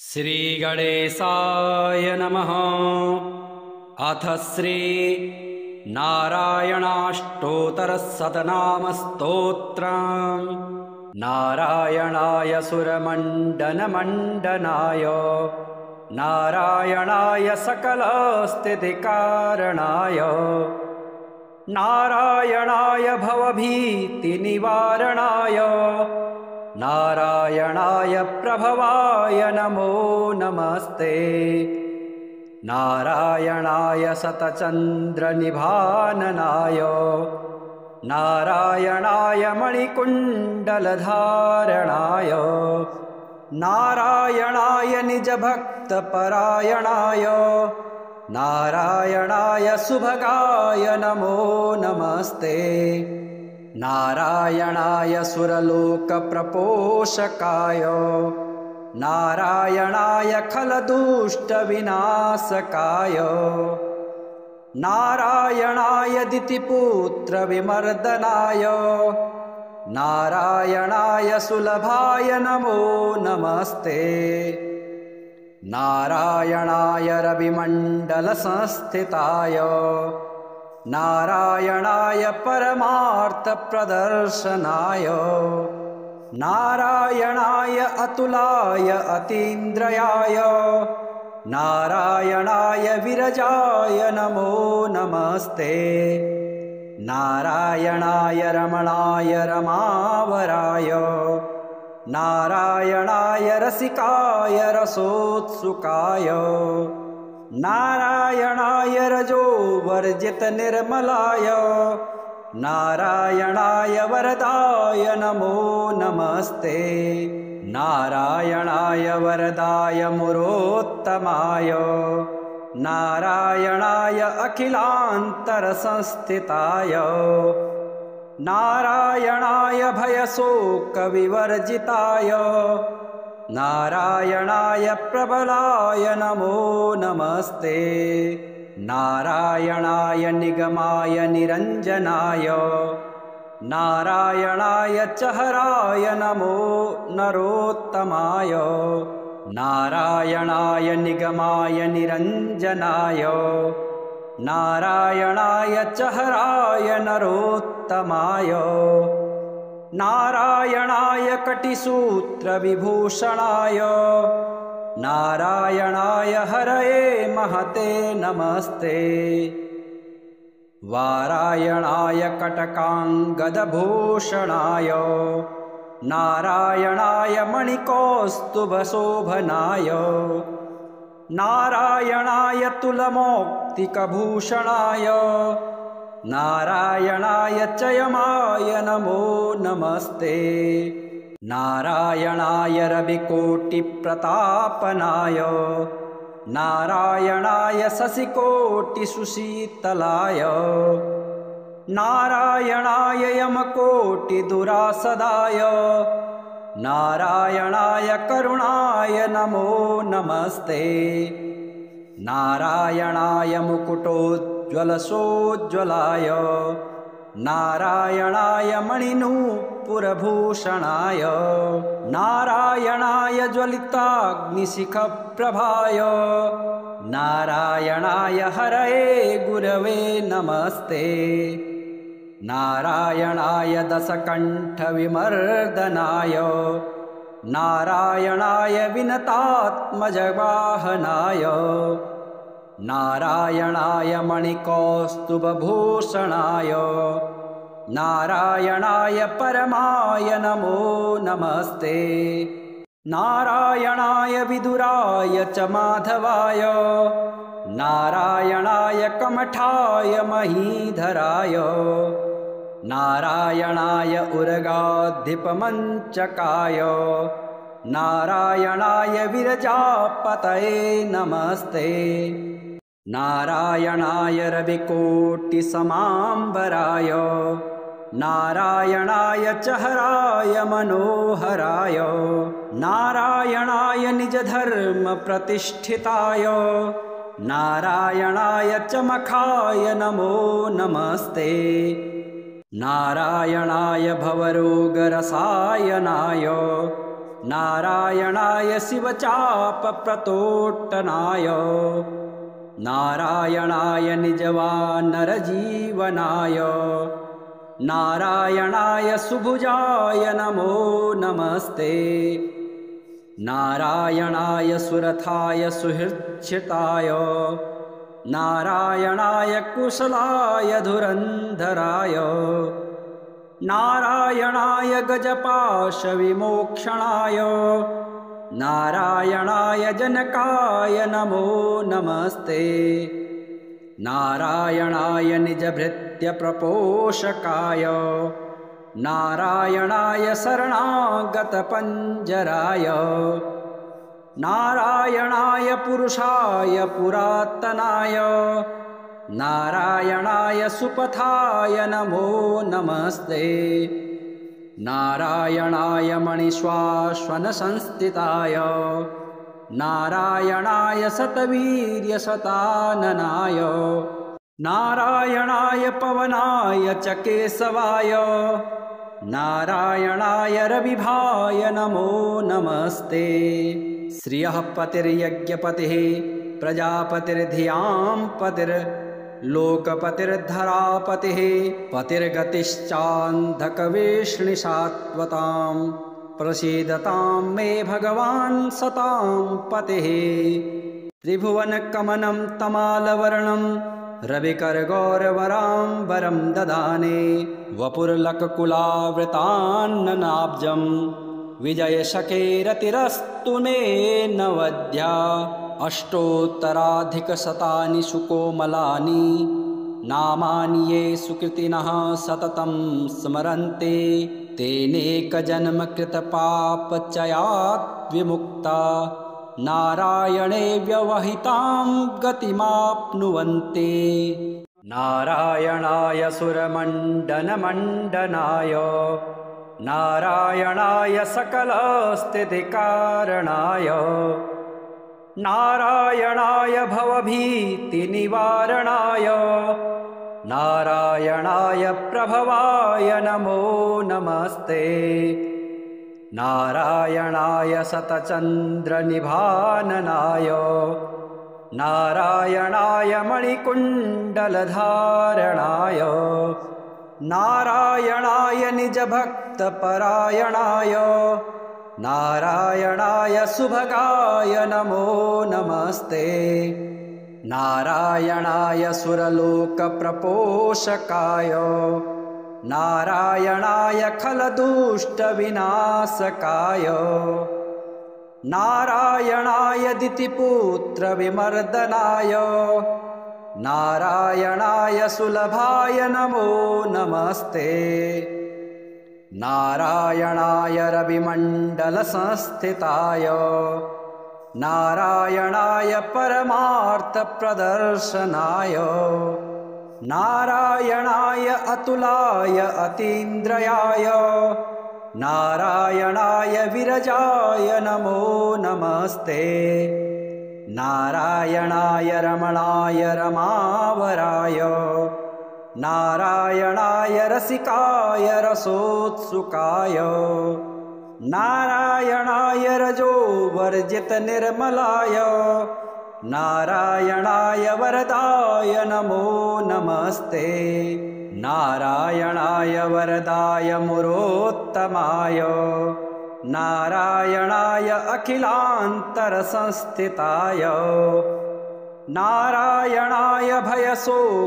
श्रीगणेशाय नमः। अथ श्री नारायणाष्टोत्तरशतनामस्तोत्रम्। नारायणाय सुरमण्डनमण्डनाय नारायणाय सकलस्थितिकारणाय नारायणाय भवभीतिनिवारणाय नारायणाय प्रभवाय नमो नमस्ते। नारायणाय शतचन्द्रनिभाननाय नारायणाय मणिकुण्डलधारणाय नारायणाय निजभक्तपरायणाय नारायणाय सुभगाय नमो नमस्ते। नारायणाय सुरलोकप्रपोषकाय नारायणाय खलदुष्टविनाशकाय नारायणाय दितिपुत्रविमर्दनाय नारायणाय सुलभाय नमो नमस्ते। नारायणाय रविमण्डलसंस्थिताय नारायणाय परमार्थप्रदर्शनाय नारायणाय अतुलाय अतीन्द्रियाय नारायणाय विरजाय नमो नमस्ते। नारायणाय रमणाय रमावराय नारायणाय रसिकाय रसोत्सुकाय नारायणाय रजोवर्जितनिर्मलाय नारायणाय वरदाय नमो नमस्ते। नारायणाय वरदाय मुरोत्तमाय नारायणाय अखिलान्तरसंस्थिताय नारायणाय भयशोकविवर्जिताय नारायणाय प्रबलाय नमो नमस्ते। नारायणाय निगमाय निरञ्जनाय नारायणाय चहराय नमो नरोत्तमाय नारायणाय निगमाय निरञ्जनाय नारायणाय चहराय नरोत्तमाय नारायणाय कटिसूत्रविभूषणाय नारायणाय हरये महते नमस्ते। वारायणाय कटकाङ्गदभूषणाय नारायणाय मणिकौस्तुभशोभनाय नारायणाय तुलमौक्तिकभूषणाय नारायणाय चयमाय नमो नमस्ते। नारायणाय रविकोटिप्रतापनाय नारायणाय शशिकोटिसुशीतलाय नारायणाय यमकोटिदुरासदाय नारायणाय करुणाय नमो नमस्ते। नारायणाय मुकुटोज्ज्वलसोज्ज्वलाय नारायणाय मणिनूपुरभूषणाय नारायणाय ज्वलिताग्निशिखप्रभाय नारायणाय हरये गुरवे नमस्ते। नारायणाय दशकण्ठविमर्दनाय नारायणाय विनतात्मजवाहनाय नारायणाय मणिकौस्तुभभूषणाय नारायणाय परमाय नमो नमस्ते। नारायणाय विदुराय च माधवाय नारायणाय कमठाय महीधराय नारायणाय उर्गाधिपमञ्चकाय नारायणाय विरजापतये नमस्ते। नारायणाय रविकोटिसमाम्बराय नारायणाय चहराय मनोहराय नारायणाय निजधर्मप्रतिष्ठिताय नारायणाय चमखाय नमो नमस्ते। नारायणाय भवरोगरसायनाय नारायणाय शिवचापप्रतोट्टनाय नारायणाय निजवानरजीवनाय नारायणाय सुभुजाय नमो नमस्ते नारायणाय सुरथाय सुहृच्छिताय नारायणाय कुशलाय धुरन्धराय नारायणाय गजपाशविमोक्षणाय नारायणाय जनकाय नमो नमस्ते नारायणाय निजभृत्यप्रपोषकाय नारायणाय शरणागतपञ्जराय नारायणाय पुरुषाय पुरातनाय नारायणाय सुपथाय नमो नमस्ते नारायणाय मणिश्वाश्वनसंस्थिताय नारायणाय शतवीर्यशताननाय नारायणाय पवनाय च केशवाय नारायणाय रविभाय नमो नमस्ते श्रियः पतिर्यज्ञपतिः प्रजापतिर्धियां पतिर्लोकपतिर्धरापतिः पतिर्गतिश्चान्धकवेष्णिसात्वतां प्रसीदतां मे भगवान् सतां पतिः त्रिभुवनकमनं तमालवर्णं रविकरगौरवराम्बरं ददाने वपुर्लककुलावृतान्ननाब्जं विजयशकेरतिरस्तु मे नवद्या अष्टोत्तराधिकशतानि सुकोमलानि नामानि ये सुकृतिनः सततं स्मरन्ते तेनेकजन्मकृतपापचयात् विमुक्ता नारायणे व्यवहितां गतिमाप्नुवन्ते नारायणाय सुरमण्डनमण्डनाय नारायणाय सकलस्थितिकारणाय नारायणाय भवभीतिनिवारणाय नारायणाय प्रभवाय नमो नमस्ते नारायणाय शतचन्द्रनिभाननाय नारायणाय मणिकुण्डलधारणाय नारायणाय निजभक्तपरायणाय नारायणाय सुभगाय नमो नमस्ते नारायणाय सुरलोकप्रपोषकाय नारायणाय खलदुष्टविनाशकाय नारायणाय दितिपुत्रविमर्दनाय नारायणाय सुलभाय नमो नमस्ते नारायणाय रविमण्डलसंस्थिताय नारायणाय परमार्थप्रदर्शनाय नारायणाय अतुलाय अतीन्द्रियाय नारायणाय विरजाय नमो नमस्ते नारायणाय रमणाय रमावराय नारायणाय रसिकाय रसोत्सुकाय नारायणाय रजोवर्जितनिर्मलाय नारायणाय वरदाय नमो नमस्ते नारायणाय वरदाय मुरोत्तमाय नारायणाय अखिलान्तरसंस्थिताय नारायणाय भयशोकविवर्जिताय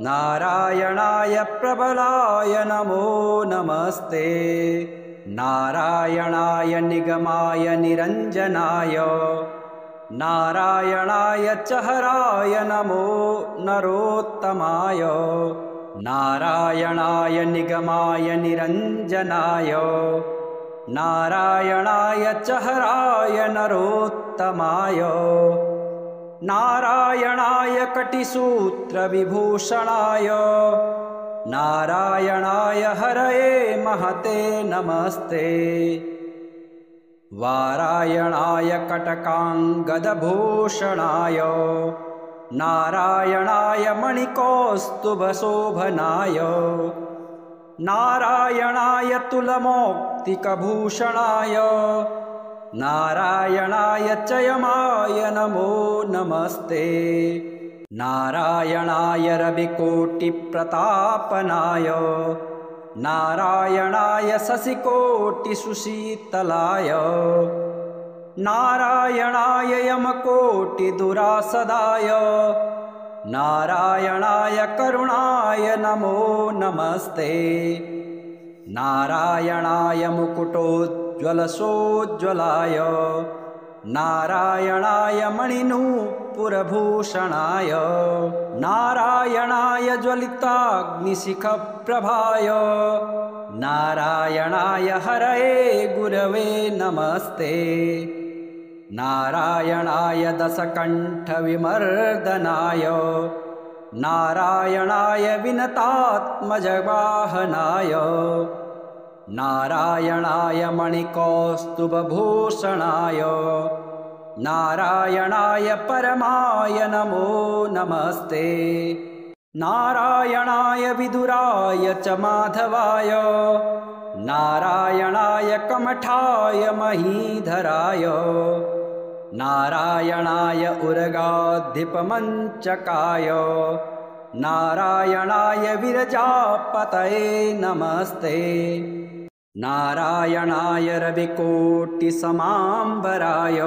नारायणाय प्रबलाय नमो नमस्ते नारायणाय निगमाय निरञ्जनाय नारायणाय चहराय नमो नरोत्तमाय नारायणाय निगमाय निरञ्जनाय नारायणाय चहराय नरोत्तमाय नारायणाय कटिसूत्रविभूषणाय नारायणाय हरये महते नमस्ते वारायणाय कटकाङ्गदभूषणाय नारायणाय मणिकौस्तुभशोभनाय नारायणाय तुलमौक्तिकभूषणाय नारायणाय चयमाय नमो नमस्ते। नारायणाय रविकोटिप्रतापनाय नारायणाय शशिकोटिसुशीतलाय नारायणाय यमकोटिदुरासदाय नारायणाय करुणाय नमो नमस्ते। नारायणाय मुकुटोज्ज्वलसोज्ज्वलाय नारायणाय मणिनूपुरभूषणाय नारायणाय ज्वलिताग्निशिखप्रभाय नारायणाय हरये गुरवे नमस्ते। नारायणाय दशकण्ठविमर्दनाय नारायणाय विनतात्मजवाहनाय नारायणाय मणिकौस्तुभभूषणाय नारायणाय परमाय नमो नमस्ते। नारायणाय विदुराय च माधवाय नारायणाय कमठाय महीधराय नारायणाय उर्गाधिपमञ्चकाय नारायणाय विरजापतये नमस्ते। नारायणाय रविकोटिसमाम्बराय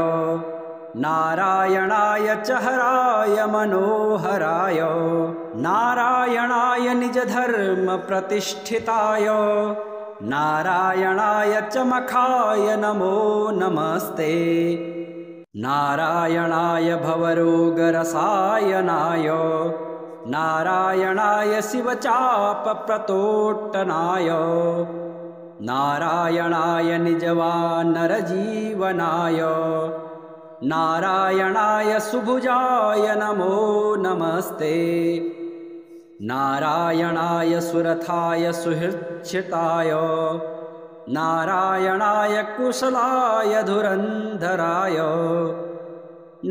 नारायणाय चहराय मनोहराय नारायणाय निजधर्मप्रतिष्ठिताय नारायणाय चमखाय नमो नमस्ते। नारायणाय भवरोगरसायनाय नारायणाय शिवचापप्रतोट्टनाय नारायणाय निजवानरजीवनाय नारायणाय सुभुजाय नमो नमस्ते। नारायणाय सुरथाय सुहृच्छिताय नारायणाय कुशलाय धुरन्धराय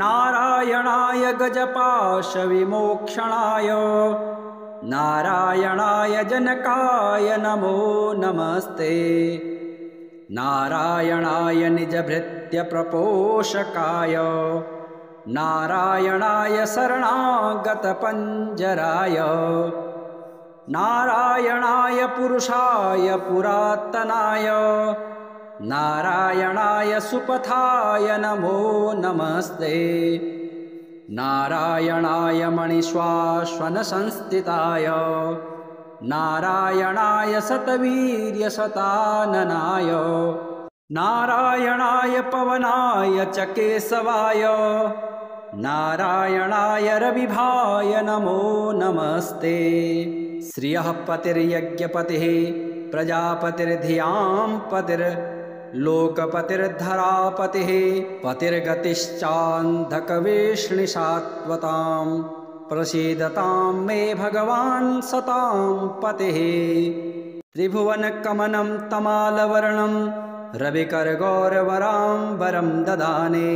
नारायणाय गजपाशविमोक्षणाय नारायणाय जनकाय नमो नमस्ते। नारायणाय निजभृत्यप्रपोषकाय नारायणाय शरणागतपञ्जराय नारायणाय पुरुषाय पुरातनाय नारायणाय सुपथाय नमो नमस्ते। नारायणाय मणिश्वाश्वनसंस्थिताय नारायणाय शतवीर्यशताननाय नारायणाय पवनाय च केशवाय नारायणाय रविभाय नमो नमस्ते। श्रियः पतिर्यज्ञपतिः प्रजापतिर्धियां पतिर्लोकपतिर्धरापतिः पतिर्गतिश्चान्धकवेष्णिसात्वतां प्रसीदतां मे भगवान् सतां पतिः। त्रिभुवनकमनं तमालवर्णं रविकरगौरवराम्बरं ददाने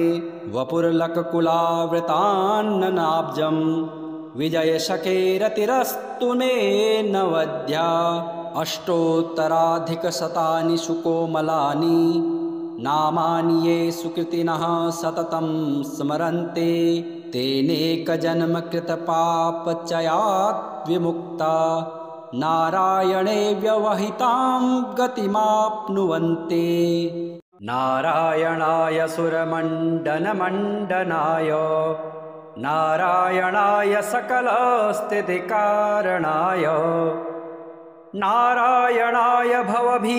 वपुर्लककुलावृतान्ननाब्जं विजयशकेरतिरस्तु मे नवद्या अष्टोत्तराधिकशतानि सुकोमलानि नामानि ये सुकृतिनः सततं स्मरन्ते तेनेकजन्मकृतपापचयात् विमुक्ता नारायणे व्यवहितां गतिमाप्नुवन्ते। नारायणाय सुरमण्डनमण्डनाय नारायणाय सकलस्थितिकारणाय नारायणाय भवभीतिनिवारणाय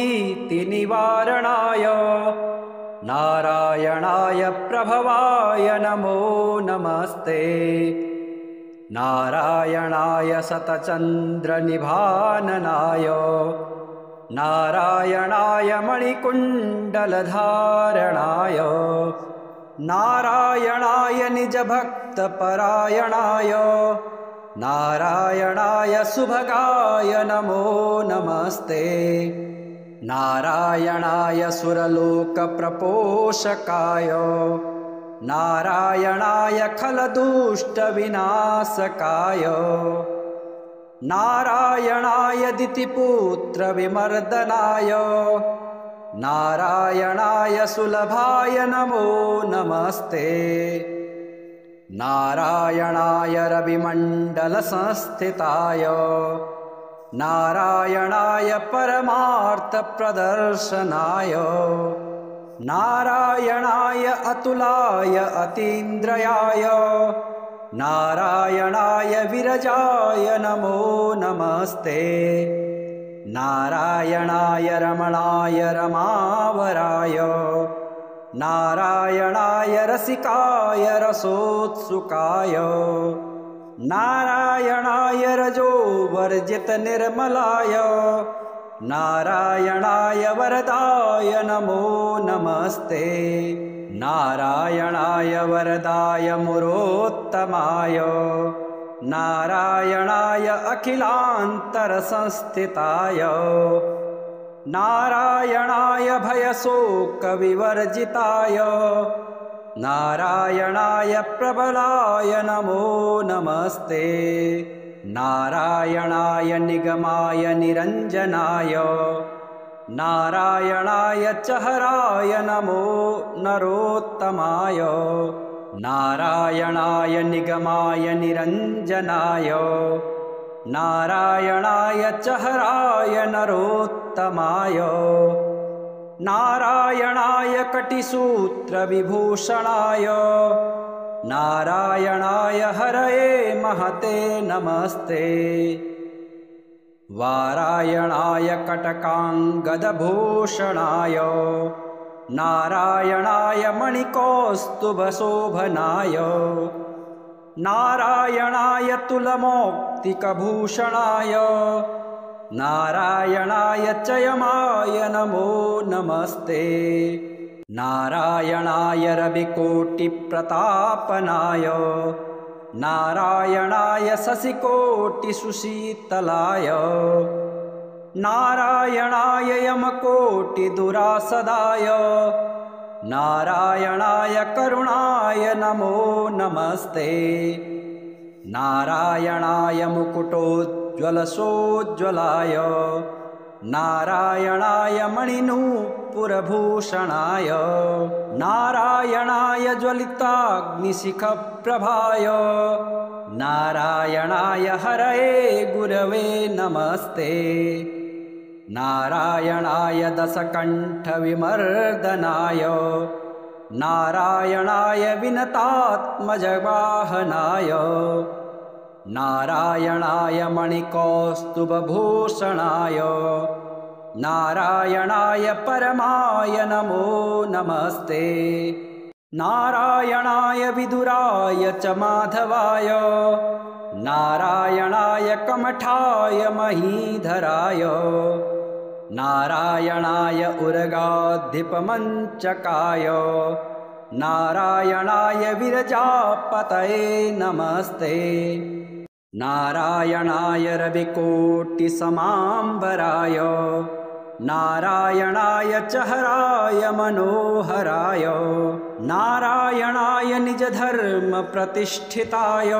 नारायणाय प्रभवाय नमो नमस्ते। नारायणाय शतचन्द्रनिभाननाय नारायणाय मणिकुण्डलधारणाय नारायणाय निजभक्तपरायणाय नारायणाय सुभगाय नमो नमस्ते। नारायणाय सुरलोकप्रपोषकाय नारायणाय खलदुष्टविनाशकाय नारायणाय दितिपुत्रविमर्दनाय नारायणाय सुलभाय नमो नमस्ते। नारायणाय रविमण्डलसंस्थिताय नारायणाय परमार्थप्रदर्शनाय नारायणाय अतुलाय अतीन्द्रियाय नारायणाय विरजाय नमो नमस्ते। नारायणाय रमणाय रमावराय नारायणाय रसिकाय रसोत्सुकाय नारायणाय रजोवर्जितनिर्मलाय नारायणाय वरदाय नमो नमस्ते। नारायणाय वरदाय मुरोत्तमाय नारायणाय अखिलान्तरसंस्थिताय नारायणाय भयशोकविवर्जिताय नारायणाय प्रबलाय नमो नमस्ते। नारायणाय निगमाय निरञ्जनाय नारायणाय चहराय नमो नरोत्तमाय नारायणाय निगमाय निरञ्जनाय नारायणाय चहराय नरोत्तमाय नारायणाय कटिसूत्रविभूषणाय नारायणाय हरये महते नमस्ते। वारायणाय कटकाङ्गदभूषणाय नारायणाय मणिकौस्तुभशोभनाय नारायणाय तुलमौक्तिकभूषणाय नारायणाय चयमाय नमो नमस्ते। नारायणाय रविकोटिप्रतापनाय नारायणाय शशिकोटिसुशीतलाय नारायणाय यमकोटिदुरासदाय नारायणाय करुणाय नमो नमस्ते। नारायणाय मुकुटोज्ज्वलसोज्ज्वलाय नारायणाय मणिनूपुरभूषणाय नारायणाय ज्वलिताग्निशिखप्रभाय नारायणाय हरये गुरवे नमस्ते। नारायणाय दशकण्ठविमर्दनाय नारायणाय विनतात्मजवाहनाय नारायणाय मणिकौस्तुभभूषणाय नारायणाय परमाय नमो नमस्ते। नारायणाय विदुराय च माधवाय नारायणाय कमठाय महीधराय नारायणाय उर्गाधिपमञ्चकाय नारायणाय विरजापतये नमस्ते। नारायणाय रविकोटिसमाम्बराय नारायणाय चहराय मनोहराय नारायणाय निजधर्मप्रतिष्ठिताय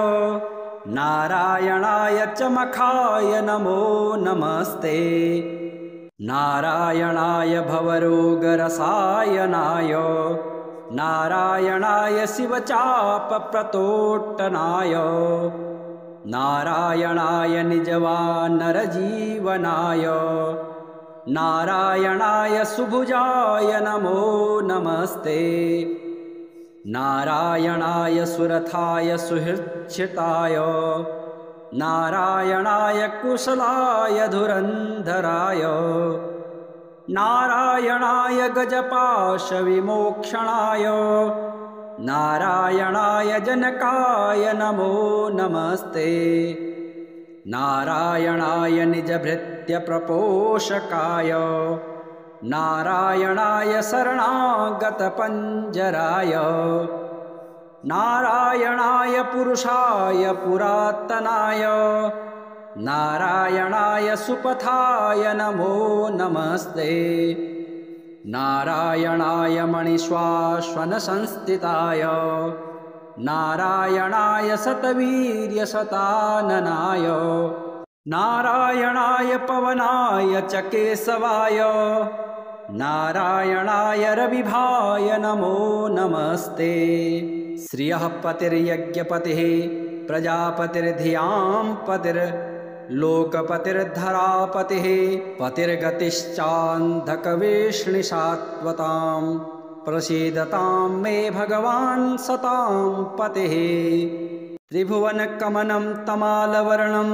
नारायणाय चमखाय नमो नमस्ते। नारायणाय भवरोगरसायनाय नारायणाय शिवचापप्रतोट्टनाय नारायणाय निजवानरजीवनाय नारायणाय सुभुजाय नमो नमस्ते। नारायणाय सुरथाय सुहृच्छिताय नारायणाय कुशलाय धुरन्धराय नारायणाय गजपाशविमोक्षणाय नारायणाय जनकाय नमो नमस्ते। नारायणाय निजभृत्यप्रपोषकाय नारायणाय शरणागतपञ्जराय नारायणाय पुरुषाय पुरातनाय नारायणाय सुपथाय नमो नमस्ते। नारायणाय मणिश्वाश्वनसंस्थिताय नारायणाय शतवीर्यशताननाय नारायणाय पवनाय च केशवाय नारायणाय रविभाय नमो नमस्ते। श्रियः पतिर्यज्ञपतिः प्रजापतिर्धियां पतिर्लोकपतिर्धरापतिः पतिर्गतिश्चान्धकवेष्णिशाश्वतां प्रसीदतां मे भगवान् सतां पतिः। त्रिभुवनकमनं तमालवर्णं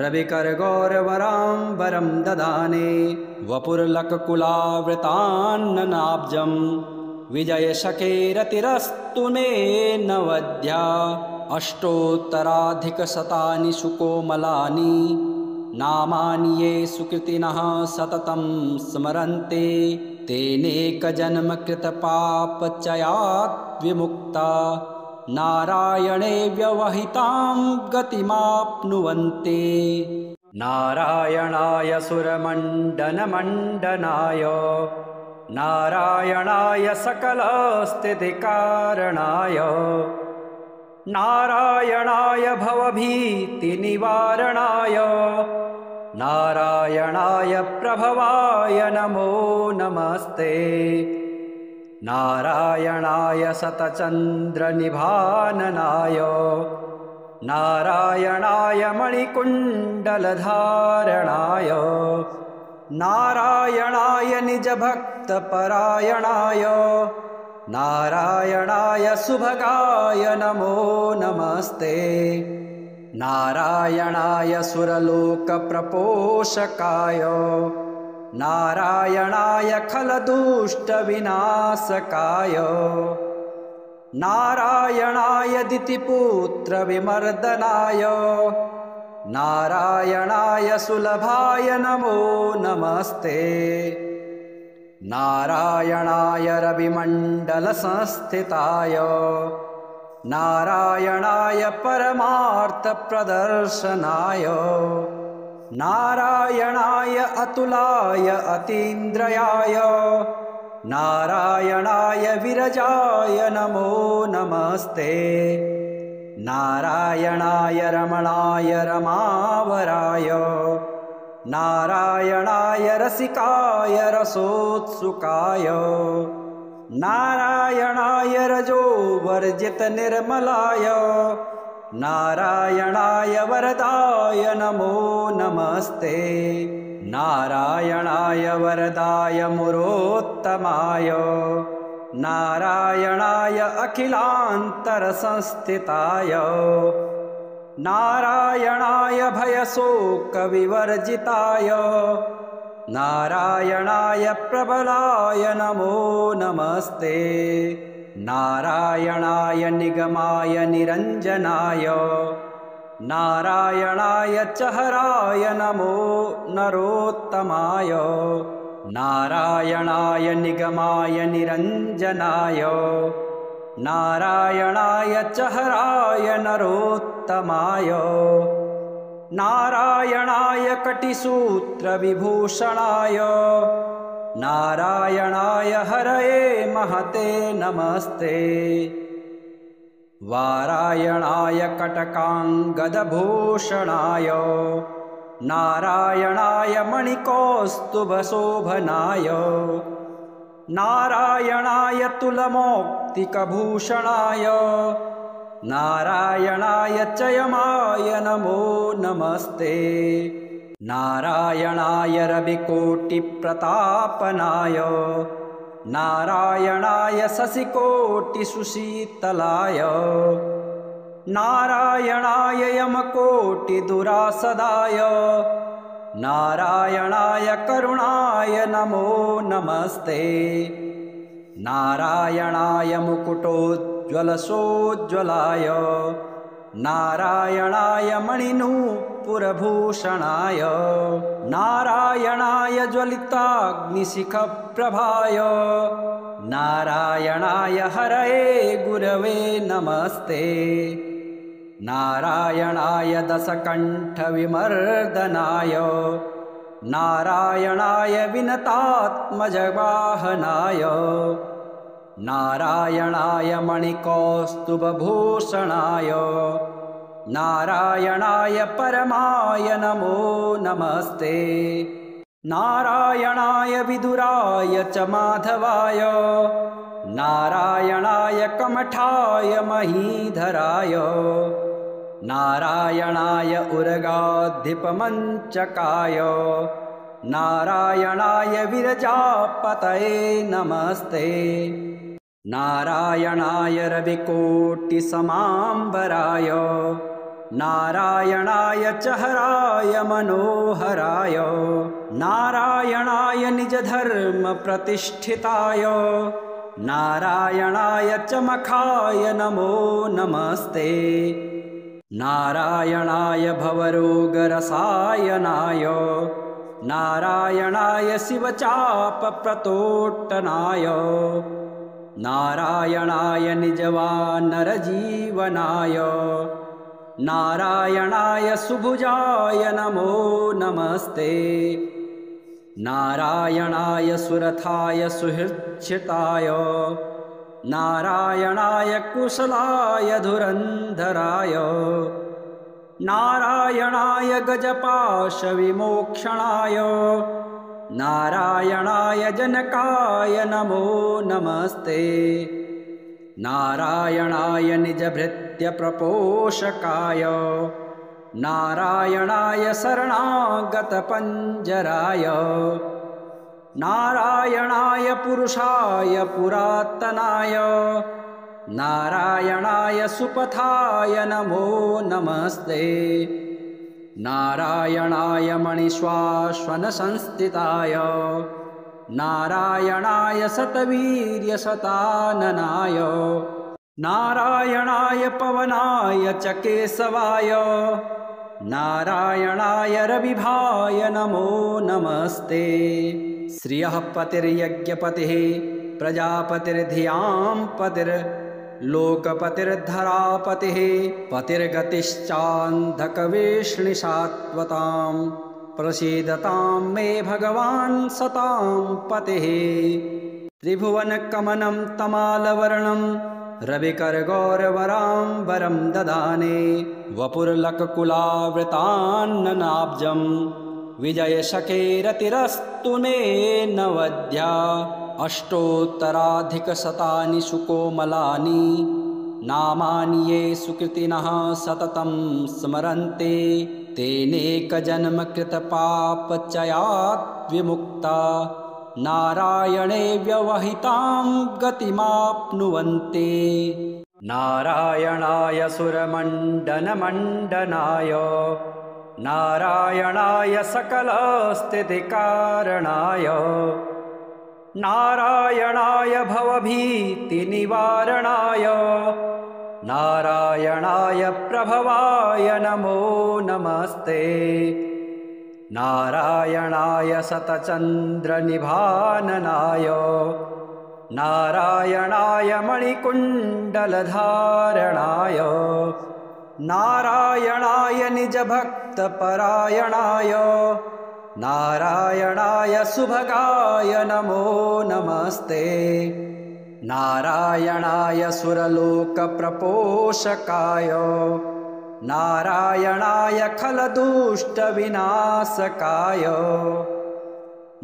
रविकरगौरवराम्बरं ददाने वपुर्लककुलावृतान्ननाब्जं विजयशकेरतिरस्तु मे नवद्या। अष्टोत्तराधिकशतानि सुकोमलानि नामानि ये सुकृतिनः सततं स्मरन्ते तेनेकजन्मकृतपापचयात् विमुक्ता नारायणे व्यवहितां गतिमाप्नुवन्ते। नारायणाय सुरमण्डनमण्डनाय नारायणाय सकलस्थितिकारणाय नारायणाय भवभीतिनिवारणाय नारायणाय प्रभवाय नमो नमस्ते। नारायणाय शतचन्द्रनिभाननाय नारायणाय मणिकुण्डलधारणाय नारायणाय निजभक्तपरायणाय नारायणाय सुभगाय नमो नमस्ते। नारायणाय सुरलोकप्रपोषकाय नारायणाय खलदुष्टविनाशकाय नारायणाय दितिपुत्रविमर्दनाय नारायणाय सुलभाय नमो नमस्ते। नारायणाय रविमण्डलसंस्थिताय नारायणाय परमार्थप्रदर्शनाय नारायणाय अतुलाय अतीन्द्रियाय नारायणाय विरजाय नमो नमस्ते। नारायणाय रमणाय रमावराय नारायणाय रसिकाय रसोत्सुकाय नारायणाय रजोवर्जितनिर्मलाय नारायणाय वरदाय नमो नमस्ते। नारायणाय वरदाय मुरोत्तमाय नारायणाय अखिलान्तरसंस्थिताय नारायणाय भयशोकविवर्जिताय नारायणाय प्रबलाय नमो नमस्ते। नारायणाय निगमाय निरञ्जनाय नारायणाय चहराय नमो नरोत्तमाय नारायणाय निगमाय निरञ्जनाय नारायणाय चहराय नरोत्तमाय नारायणाय कटिसूत्रविभूषणाय नारायणाय हरये महते नमस्ते। वारायणाय कटकाङ्गदभूषणाय नारायणाय मणिकौस्तुभशोभनाय नारायणाय तुलमौक्तिकभूषणाय नारायणाय चयमाय नमो नमस्ते। नारायणाय रविकोटिप्रतापनाय नारायणाय शशिकोटिसुशीतलाय नारायणाय यमकोटिदुरासदाय नारायणाय करुणाय नमो नमस्ते। नारायणाय मुकुटोज्ज्वलसोज्ज्वलाय नारायणाय मणिनूपुरभूषणाय नारायणाय ज्वलिताग्निशिखप्रभाय नारायणाय हरये गुरवे नमस्ते। नारायणाय दशकण्ठविमर्दनाय नारायणाय विनतात्मजवाहनाय नारायणाय मणिकौस्तुभभूषणाय नारायणाय परमाय नमो नमस्ते। नारायणाय विदुराय च माधवाय, नारायणाय कमठाय महीधराय, नारायणाय उर्गाधिपमञ्चकाय, नारायणाय विरजापतये नमस्ते। नारायणाय रविकोटिसमाम्बराय, नारायणाय च हराय मनोहराय, नारायणाय निजधर्मप्रतिष्ठिताय, नारायणाय च मखाय नमो नमस्ते। नारायणाय भवरोगरसायनाय, नारायणाय शिवचापप्रतोट्टनाय, नारायणाय निजवानरजीवनाय, नारायणाय सुभुजाय नमो नमस्ते। नारायणाय सुरथाय सुहृच्छिताय, नारायणाय कुशलाय धुरन्धराय, नारायणाय गजपाशविमोक्षणाय, नारायणाय जनकाय नमो नमस्ते। नारायणाय निजभृत्यप्रपोषकाय, नारायणाय शरणागतपञ्जराय, नारायणाय पुरुषाय पुरातनाय, नारायणाय सुपथाय नमो नमस्ते। नारायणाय मणिश्वाश्वनसंस्थिताय, नारायणाय शतवीर्यशताननाय, नारायणाय पवनाय च केशवाय, नारायणाय रविभाय नमो नमस्ते। श्रियः पतिर्यज्ञपतिः प्रजापतिर्धियां पतिर्लोकपतिर्धरापतिः, पतिर्गतिश्चान्धकवेष्णिशाश्वतां, प्रसीदतां मे भगवान् सतां पतिः। त्रिभुवनकमनं तमालवर्णं रविकरगौरवराम्बरं ददाने, वपुर्लककुलावृतान्ननाब्जं विजयशकेरतिरस्तु मे नवद्या। अष्टोत्तराधिकशतानि सुकोमलानि नामानि ये सुकृतिनः सततं स्मरन्ते, तेनेकजन्मकृतपापचयात् विमुक्ता नारायणे व्यवहितां गतिमाप्नुवन्ते। नारायणाय सुरमण्डनमण्डनाय, नारायणाय सकलस्थितिकारणाय, नारायणाय भवभीतिनिवारणाय, नारायणाय प्रभवाय नमो नमस्ते। नारायणाय शतचन्द्रनिभाननाय, नारायणाय मणिकुण्डलधारणाय, नारायणाय निजभक्तपरायणाय, नारायणाय सुभगाय नमो नमस्ते। नारायणाय सुरलोकप्रपोषकाय, नारायणाय खलदुष्टविनाशकाय,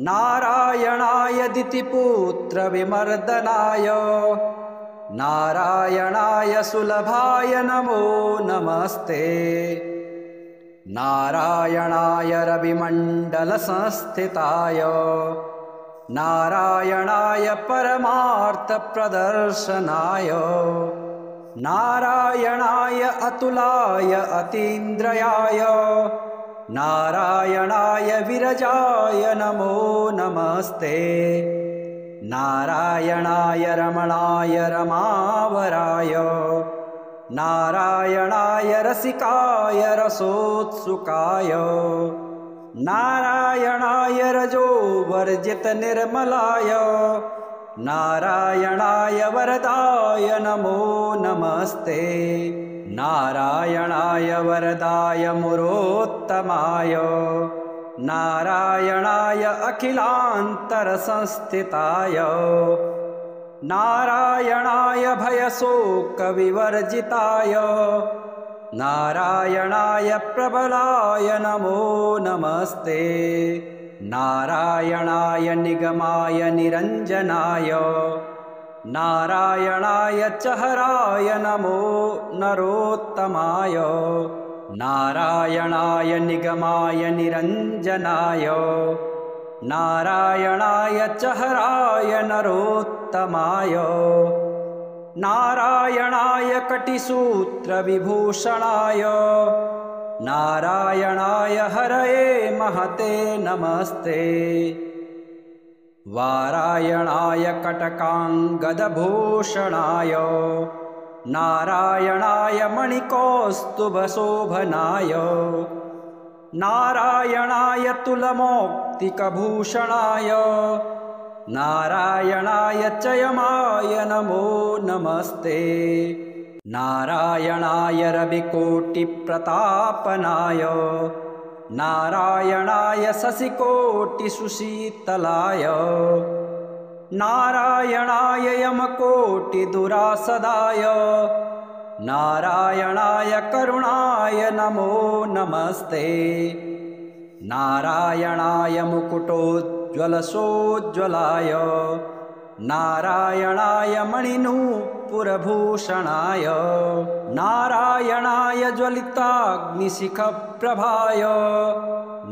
नारायणाय दितिपुत्रविमर्दनाय, नारायणाय सुलभाय नमो नमस्ते। नारायणाय रविमण्डलसंस्थिताय, नारायणाय परमार्थप्रदर्शनाय, नारायणाय अतुलाय अतीन्द्रियाय, नारायणाय विरजाय नमो नमस्ते। नारायणाय रमणाय रमावराय, नारायणाय रसिकाय रसोत्सुकाय, नारायणाय रजोवर्जितनिर्मलाय, नारायणाय वरदाय नमो नमस्ते। नारायणाय वरदाय मुरोत्तमाय, नारायणाय अखिलान्तरसंस्थिताय, नारायणाय भयशोकविवर्जिताय, नारायणाय प्रबलाय नमो नमस्ते। नारायणाय निगमाय निरञ्जनाय नारायणाय चहराय नमो नरोत्तमाय। नारायणाय निगमाय निरञ्जनाय नारायणाय चहराय नरोत्तमाय। नारायणाय कटिसूत्रविभूषणाय नारायणाय हरये महते नमस्ते। वारायणाय कटकाङ्गदभूषणाय नारायणाय मणिकौस्तुभशोभनाय नारायणाय तुलमौक्तिकभूषणाय नारायणाय चयमाय नमो नमस्ते। नारायणाय रविकोटिप्रतापनाय नारायणाय शशिकोटिसुशीतलाय नारायणाय यमकोटिदुरासदाय नारायणाय करुणाय नमो नमस्ते। नारायणाय मुकुटोज्ज्वलसोज्ज्वलाय नारायणाय मणिनूपुरभूषणाय नारायणाय ज्वलिताग्निशिखप्रभाय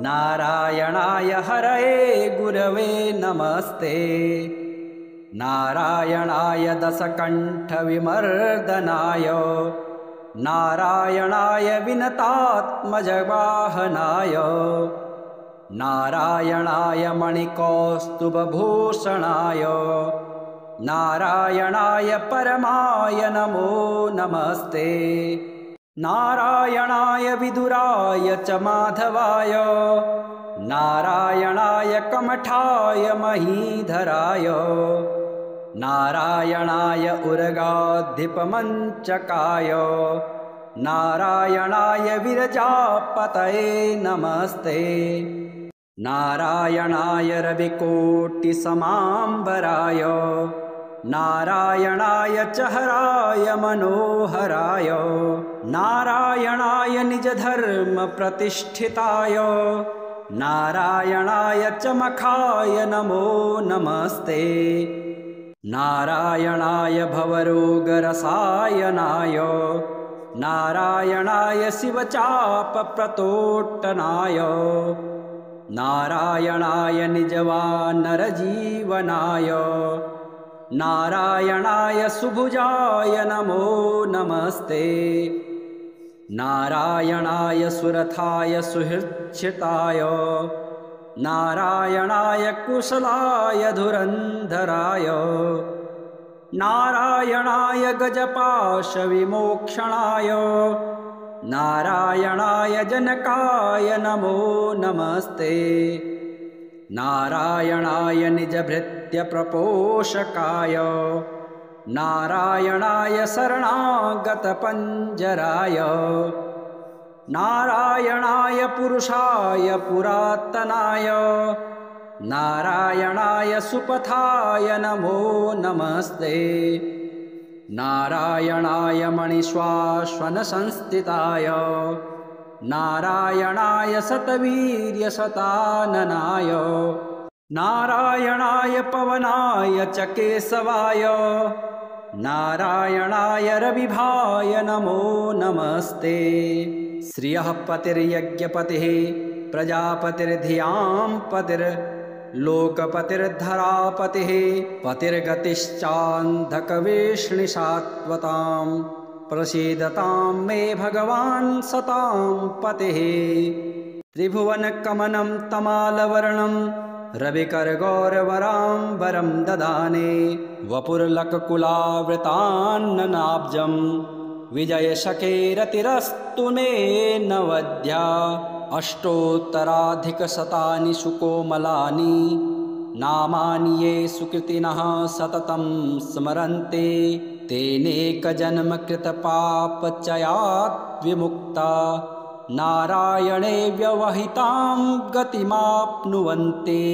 नारायणाय हरये गुरवे नमस्ते। नारायणाय दशकण्ठविमर्दनाय नारायणाय विनतात्मजवाहनाय नारायणाय मणिकौस्तुभभूषणाय नारायणाय परमाय नमो नमस्ते। नारायणाय विदुराय च माधवाय नारायणाय कमठाय महीधराय नारायणाय उर्गाधिपमञ्चकाय नारायणाय विरजापतये नमस्ते। नारायणाय रविकोटिसमाम्बराय नारायणाय चहराय मनोहराय नारायणाय निजधर्मप्रतिष्ठिताय नारायणाय चमखाय नमो नमस्ते। नारायणाय भवरोगरसायनाय नारायणाय शिवचापप्रतोट्टनाय नारायणाय निजवानरजीवनाय नारायणाय सुभुजाय नमो नमस्ते। नारायणाय सुरथाय सुहृच्छिताय नारायणाय कुशलाय धुरन्धराय नारायणाय गजपाशविमोक्षणाय नारायणाय जनकाय नमो नमस्ते। नारायणाय निजभृत्यप्रपोषकाय नारायणाय शरणागतपञ्जराय नारायणाय पुरुषाय पुरातनाय नारायणाय सुपथाय नमो नमस्ते। नारायणाय मणिश्वाश्वनसंस्थिताय नारायणाय शतवीर्यशताननाय नारायणाय पवनाय च केशवाय नारायणाय रविभाय नमो नमस्ते। श्रियः पतिर्यज्ञपतिः प्रजापतिर्धियां पतिर्लोकपतिर्धरापतिः पतिर्गतिश्चान्धकवेष्णिशाश्वतां प्रसीदतां मे भगवान् सतां पतिः। त्रिभुवनकमनं तमालवर्णं रविकरगौरवराम्बरं ददाने वपुर्लककुलावृतान्ननाब्जं विजयशकेरतिरस्तु मे नवद्या। अष्टोत्तराधिकशतानि सुकोमलानि नामानि ये सुकृतिनः सततं स्मरन्ते तेनेकजन्मकृतपापचयात् विमुक्ता नारायणे व्यवहितां गतिमाप्नुवन्ते।